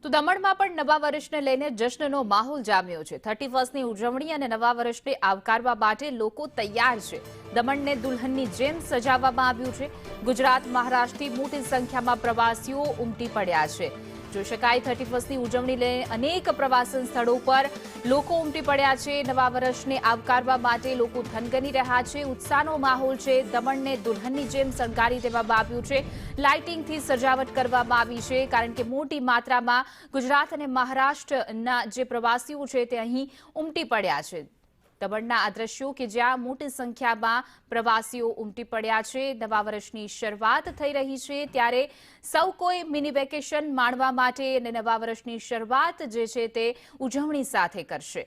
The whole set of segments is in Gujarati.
તો દમણમાં પણ નવા વર્ષને લઈને જશ્નનો માહોલ જામ્યો છે। 31મી ઉજવણી અને નવા વર્ષને આવકારવા માટે લોકો તૈયાર છે। દમણને દુલ્હનની જેમ સજાવવામાં આવ્યું છે। ગુજરાત મહારાષ્ટ્રથી મોટી સંખ્યામાં પ્રવાસીઓ ઉમટી પડ્યા છે। જોઈ શકાય 31મી ઉજવણી લઈને અનેક પ્રવાસન સ્થળો પર લોકો ઉમટી પડ્યા છે। નવા વર્ષને આવકારવા માટે લોકો થનગની રહ્યા છે। ઉત્સાહનો માહોલ છે। દમણને દુલ્હનની જેમ શણગારી દેવામાં આવ્યું છે। લાઇટિંગથી સજાવટ કરવામાં આવી છે, કારણ કે મોટી માત્રામાં ગુજરાત અને મહારાષ્ટ્રના જે પ્રવાસીઓ છે તે અહીં ઉમટી પડ્યા છે। દમણના આ દ્રશ્યો કે જ્યાં મોટી સંખ્યામાં પ્રવાસીઓ ઉમટી પડ્યા છે। નવા વર્ષની શરૂઆત થઈ રહી છે, ત્યારે સૌ કોઈ મિની વેકેશન માણવા માટે અને નવા વર્ષની શરૂઆત જે છે તે ઉજવણી સાથે કરશે।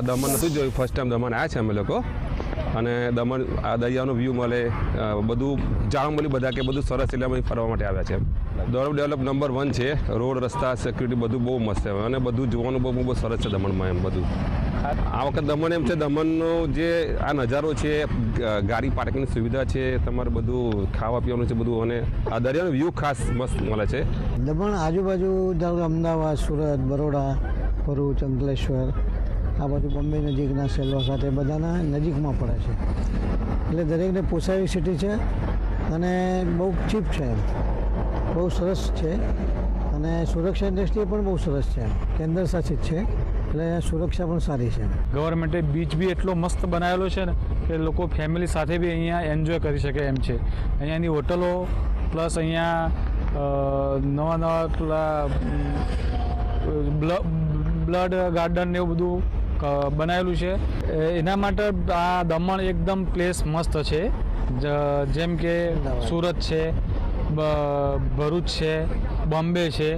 દમણ નહોતું જોયું, ફર્સ્ટ ટાઈમ દમણ આવ્યા છે અમે લોકો, અને દમણ આ દરિયાનો વ્યૂ મળે, બધું જાણવા મળ્યું બધા કે બધું સરસ, એટલે અમે ફરવા માટે આવ્યા છે। ડેવલપ નંબર 1 છે, રોડ રસ્તા સિક્યુરિટી બધું બહુ મસ્ત છે, અને બધું જોવાનું બહુ સરસ છે દમણમાં એમ બધું। આ વખત દમણ એમ છે, દમણનો જે આ નજારો છે, ગાડી પાર્કિંગની સુવિધા છે, તમારે બધું ખાવા પીવાનું છે બધું, અને આ દરિયાનો વ્યૂ ખાસ મસ્ત મળે છે। દમણ આજુબાજુ અમદાવાદ, સુરત, બરોડા, ભરૂચ, અંકલેશ્વર, આ બાજુ બોમ્બે નજીકના સેલવા સાથે બધાના નજીકમાં પડે છે, એટલે દરેકને પોસાય સિટી છે અને બહુ ચીપ છે, એમ બહુ સરસ છે, અને સુરક્ષા દ્રષ્ટિએ પણ બહુ સરસ છે, કેન્દ્ર શાસિત છે એટલે સુરક્ષા પણ સારી છે। ગવર્મેન્ટે બીચ બી એટલો મસ્ત બનાવેલો છે ને કે લોકો ફેમિલી સાથે બી અહીંયા એન્જોય કરી શકે એમ છે। અહીંયાની હોટલો પ્લસ અહીંયા નવા પેલા બ્લડ ગાર્ડન ને એવું બધું બનાવેલું છે। એના માટે આ દમણ એકદમ પ્લેસ મસ્ત છે, જેમ કે સુરત છે, ભરૂચ છે, બોમ્બે છે,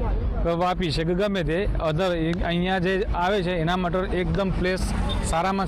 વાપી છે, કે ગમે તે અધર અહીંયા જે આવે છે એના માટે એકદમ પ્લેસ સારામાં